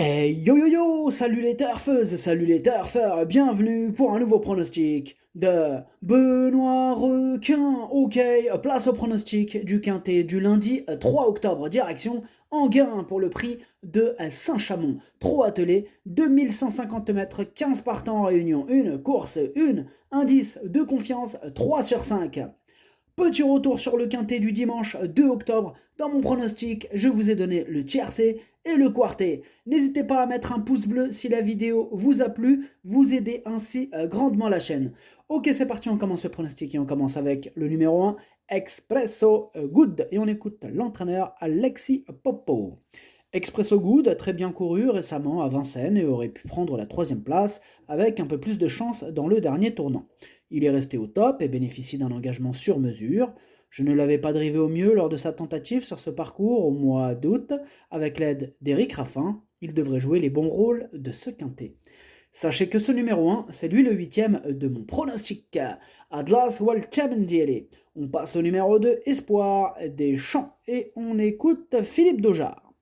Hey yo yo yo, salut les turfeuses, salut les turfeurs, bienvenue pour un nouveau pronostic de Benoît Requin. Ok, place au pronostic du quintet du lundi 3 octobre, direction Enghien pour le prix de Saint-Chamond. Trop attelé, 2150 mètres, 15 partants en réunion, une course, une indice de confiance, 3 sur 5. Petit retour sur le quintet du dimanche 2 octobre. Dans mon pronostic, je vous ai donné le tiercé et le quartet. N'hésitez pas à mettre un pouce bleu si la vidéo vous a plu, vous aidez ainsi grandement la chaîne. Ok, c'est parti, on commence le pronostic et on commence avec le numéro 1, Expresso Good. Et on écoute l'entraîneur Alexis Popo. Expresso Good a très bien couru récemment à Vincennes et aurait pu prendre la troisième place avec un peu plus de chance dans le dernier tournant. Il est resté au top et bénéficie d'un engagement sur mesure. Je ne l'avais pas drivé au mieux lors de sa tentative sur ce parcours au mois d'août. Avec l'aide d'Éric Raffin, il devrait jouer les bons rôles de ce quintet. Sachez que ce numéro 1, c'est lui le huitième de mon pronostic. Atlas Walchabendiele. On passe au numéro 2, Espoir des Champs. Et on écoute Philippe Daujar.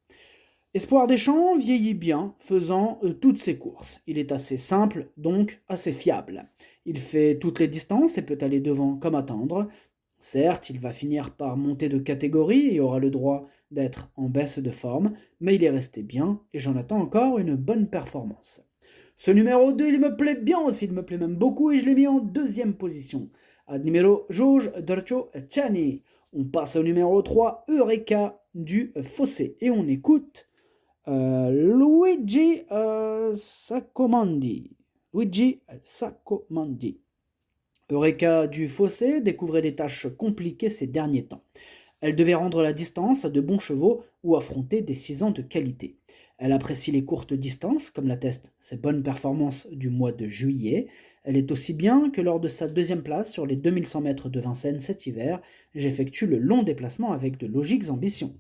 Espoir des Champs vieillit bien, faisant toutes ses courses. Il est assez simple, donc assez fiable. Il fait toutes les distances et peut aller devant comme attendre. Certes, il va finir par monter de catégorie et aura le droit d'être en baisse de forme, mais il est resté bien et j'en attends encore une bonne performance. Ce numéro 2, il me plaît bien aussi, il me plaît même beaucoup et je l'ai mis en deuxième position. Ad numéro Georges Dorcho Chani. On passe au numéro 3, Eureka du Fossé et on écoute Luigi Sacomandi. Luigi Sacomandi. Eureka du Fossé découvrait des tâches compliquées ces derniers temps. Elle devait rendre la distance à de bons chevaux ou affronter des 6 ans de qualité. Elle apprécie les courtes distances, comme l'attestent ses bonnes performances du mois de juillet. Elle est aussi bien que lors de sa deuxième place sur les 2100 mètres de Vincennes cet hiver, j'effectue le long déplacement avec de logiques ambitions.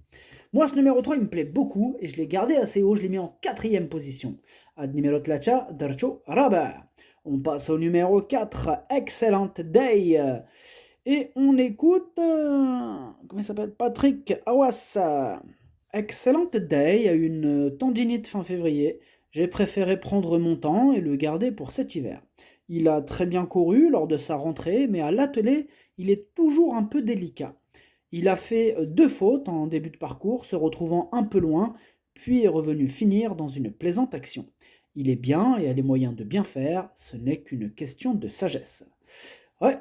Moi, ce numéro 3, il me plaît beaucoup et je l'ai gardé assez haut, je l'ai mis en quatrième position. Ad numéro tlacha Darcho Raba. On passe au numéro 4, Excellent Day. Et on écoute, comment il s'appelle, Patrick Awas. Excellent Day a eu une tendinite fin février. J'ai préféré prendre mon temps et le garder pour cet hiver. Il a très bien couru lors de sa rentrée, mais à l'attelé, il est toujours un peu délicat. Il a fait 2 fautes en début de parcours, se retrouvant un peu loin, puis est revenu finir dans une plaisante action. Il est bien et a les moyens de bien faire, ce n'est qu'une question de sagesse. Ouais,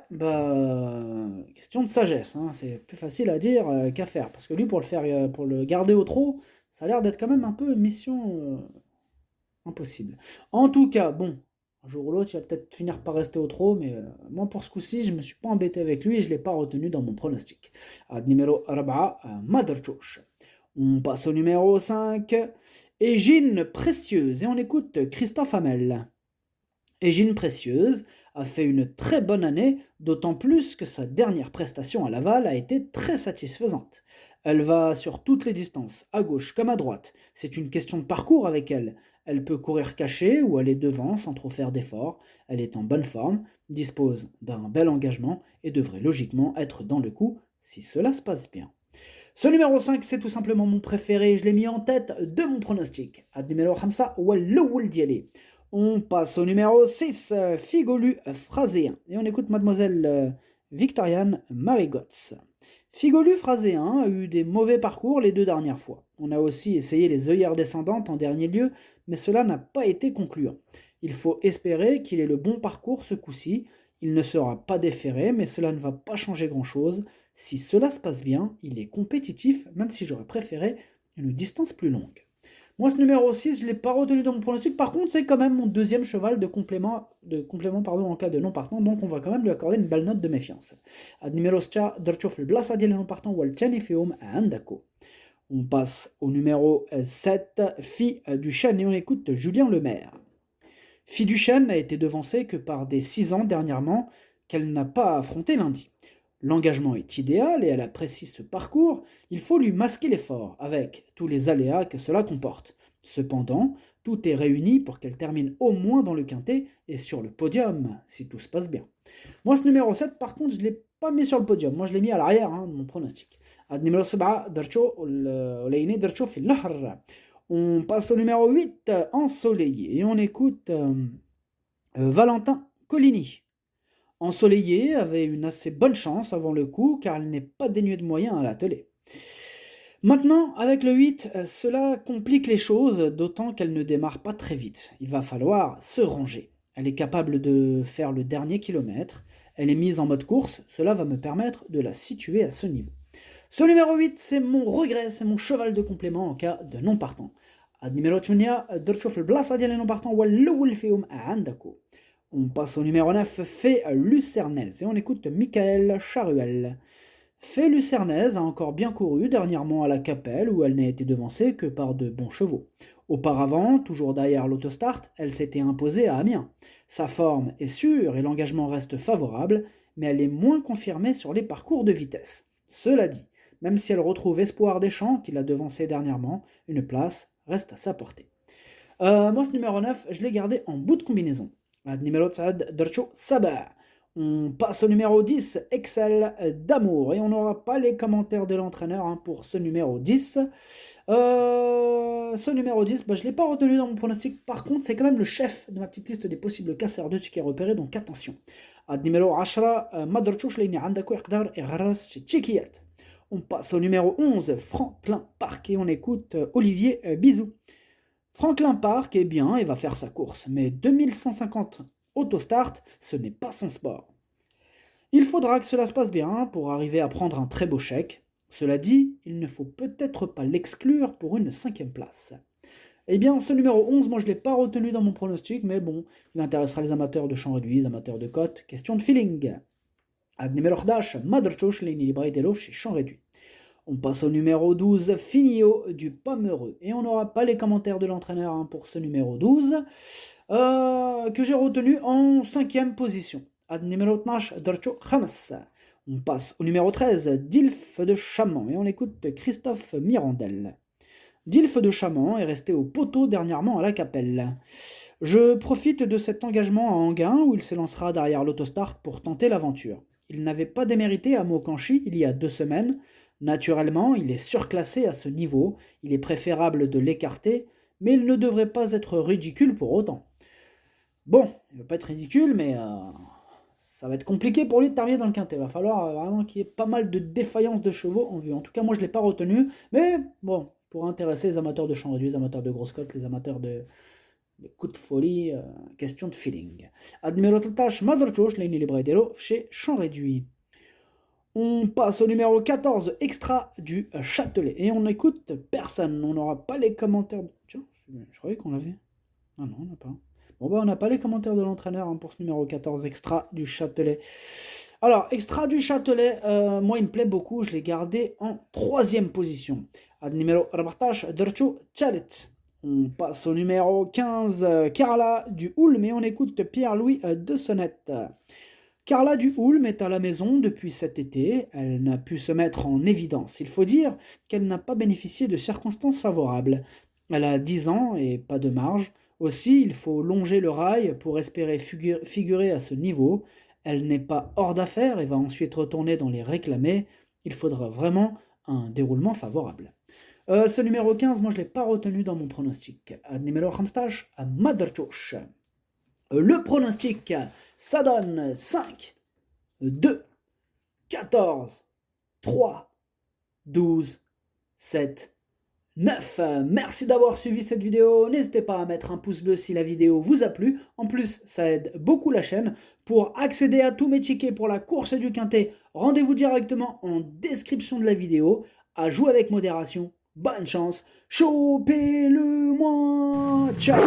question de sagesse, hein, c'est plus facile à dire qu'à faire, parce que lui, pour le faire, pour le garder au trot, ça a l'air d'être quand même un peu mission impossible. En tout cas, bon, un jour ou l'autre, il va peut-être finir par rester au trot, mais moi, pour ce coup-ci, je me suis pas embêté avec lui et je l'ai pas retenu dans mon pronostic. Ad numéro 4, Maderchouch. On passe au numéro 5, Égine Précieuse, et on écoute Christophe Hamel. Égine Précieuse a fait une très bonne année, d'autant plus que sa dernière prestation à Laval a été très satisfaisante. Elle va sur toutes les distances, à gauche comme à droite. C'est une question de parcours avec elle. Elle peut courir cachée ou aller devant sans trop faire d'efforts. Elle est en bonne forme, dispose d'un bel engagement et devrait logiquement être dans le coup si cela se passe bien. Ce numéro 5, c'est tout simplement mon préféré. Je l'ai mis en tête de mon pronostic. Ad numéro 5, Walloul Dialé. On passe au numéro 6, Figolu Phraséen. Et on écoute mademoiselle Victoriane Marigotz. Figolu Phraséen a eu des mauvais parcours les 2 dernières fois. On a aussi essayé les œillères descendantes en dernier lieu, mais cela n'a pas été concluant. Il faut espérer qu'il ait le bon parcours ce coup-ci. Il ne sera pas déféré, mais cela ne va pas changer grand-chose. Si cela se passe bien, il est compétitif, même si j'aurais préféré une distance plus longue. Moi, ce numéro 6, je ne l'ai pas retenu dans mon pronostic. Par contre, c'est quand même mon deuxième cheval de complément en cas de non partant. Donc, on va quand même lui accorder une belle note de méfiance. Ad numéro 6, Dorchof le Blassadiel non partant ou Feum à Andako. On passe au numéro 7, Fille du Chêne, et on écoute Julien Lemaire. Fille du Chêne n'a été devancée que par des 6 ans dernièrement qu'elle n'a pas affronté lundi. L'engagement est idéal et elle apprécie ce parcours, il faut lui masquer l'effort, avec tous les aléas que cela comporte. Cependant, tout est réuni pour qu'elle termine au moins dans le quintet et sur le podium, si tout se passe bien. Moi, ce numéro 7, par contre, je ne l'ai pas mis sur le podium. Moi, je l'ai mis à l'arrière de mon pronostic. Ad numéro 7, Darcho, Oleine Darcho في النهر. On passe au numéro 8, Ensoleillé, et on écoute Valentin Collini. Ensoleillé avait une assez bonne chance avant le coup, car elle n'est pas dénuée de moyens à l'attelé. Maintenant, avec le 8, cela complique les choses, d'autant qu'elle ne démarre pas très vite. Il va falloir se ranger. Elle est capable de faire le dernier kilomètre. Elle est mise en mode course, cela va me permettre de la situer à ce niveau. Ce numéro 8, c'est mon regret, c'est mon cheval de complément en cas de non partant. numéro 8 درت شوف البلاصه ديال non partant هو الاول فيهم عندكم. On passe au numéro 9, Fée Lucernaise, et on écoute Michael Charuel. Fée Lucernaise a encore bien couru dernièrement à la Capelle, où elle n'a été devancée que par de bons chevaux. Auparavant, toujours derrière l'autostart, elle s'était imposée à Amiens. Sa forme est sûre et l'engagement reste favorable, mais elle est moins confirmée sur les parcours de vitesse. Cela dit, même si elle retrouve Espoir des Champs, qui l'a devancée dernièrement, une place reste à sa portée. Moi, ce numéro 9, je l'ai gardé en bout de combinaison. Numéro 9, Dercho Sabah. On passe au numéro 10, Excel d'amour. Et on n'aura pas les commentaires de l'entraîneur pour ce numéro 10. Ce numéro 10, je ne l'ai pas retenu dans mon pronostic. Par contre, c'est quand même le chef de ma petite liste des possibles casseurs de qui est repéré. Donc attention. Numéro 10, Madrchouch Leini Andako Ekdar et Raras Tchikiet. On passe au numéro 11, Franklin Park. Et on écoute Olivier Bisou. Franklin Park est bien et va faire sa course. Mais 2150 autostart, ce n'est pas son sport. Il faudra que cela se passe bien pour arriver à prendre un très beau chèque. Cela dit, il ne faut peut-être pas l'exclure pour une 5e place. Eh bien, ce numéro 11, moi je ne l'ai pas retenu dans mon pronostic, mais bon, il intéressera les amateurs de champs réduits, les amateurs de cotes, question de feeling. Numéro 11, Madrchouch, Leini Libraïdelov chez champs réduits. On passe au numéro 12, Finio du Pomereux. Et on n'aura pas les commentaires de l'entraîneur pour ce numéro 12. Que j'ai retenu en 5e position. Numéro 12, Dorcho Hamas. On passe au numéro 13, Dilf de Chaman, et on écoute Christophe Mirandel. Dilf de Chaman est resté au poteau dernièrement à la Capelle. Je profite de cet engagement à Anguin, où il s'élancera derrière l'autostart pour tenter l'aventure. Il n'avait pas démérité à Mokanchi il y a 2 semaines. Naturellement, il est surclassé à ce niveau, il est préférable de l'écarter, mais il ne devrait pas être ridicule pour autant. Bon, il ne va pas être ridicule, mais ça va être compliqué pour lui de terminer dans le quintet. Il va falloir vraiment qu'il y ait pas mal de défaillances de chevaux en vue. En tout cas, moi, je ne l'ai pas retenu, mais bon, pour intéresser les amateurs de champs réduits, les amateurs de grosses cotes, les amateurs de coups de folie, question de feeling. Admiral Tatash Madrchouch, Leini Libraïdelo, chez champs réduits. On passe au numéro 14, Extra du Châtelet. Et on n'écoute personne. On n'aura pas les commentaires. Tiens, je croyais qu'on l'avait. Ah non, on n'a pas. Bon, on n'a pas les commentaires de l'entraîneur pour ce numéro 14, Extra du Châtelet. Alors, Extra du Châtelet, moi, il me plaît beaucoup. Je l'ai gardé en 3e position. Numéro reportage, Dercho Chalet. On passe au numéro 15, Carla du Houl, mais on écoute Pierre-Louis de Sonnette. Carla Duhoulme est à la maison depuis cet été, elle n'a pu se mettre en évidence. Il faut dire qu'elle n'a pas bénéficié de circonstances favorables. Elle a 10 ans et pas de marge. Aussi, il faut longer le rail pour espérer figurer à ce niveau. Elle n'est pas hors d'affaire et va ensuite retourner dans les réclamés. Il faudra vraiment un déroulement favorable. Ce numéro 15, moi je ne l'ai pas retenu dans mon pronostic. Numéro 15, Madrchouch. Le pronostic, ça donne 5, 2, 14, 3, 12, 7, 9. Merci d'avoir suivi cette vidéo. N'hésitez pas à mettre un pouce bleu si la vidéo vous a plu. En plus, ça aide beaucoup la chaîne. Pour accéder à tous mes tickets pour la course du quintet, rendez-vous directement en description de la vidéo. À jouer avec modération. Bonne chance. Chopez-le-moi. Ciao.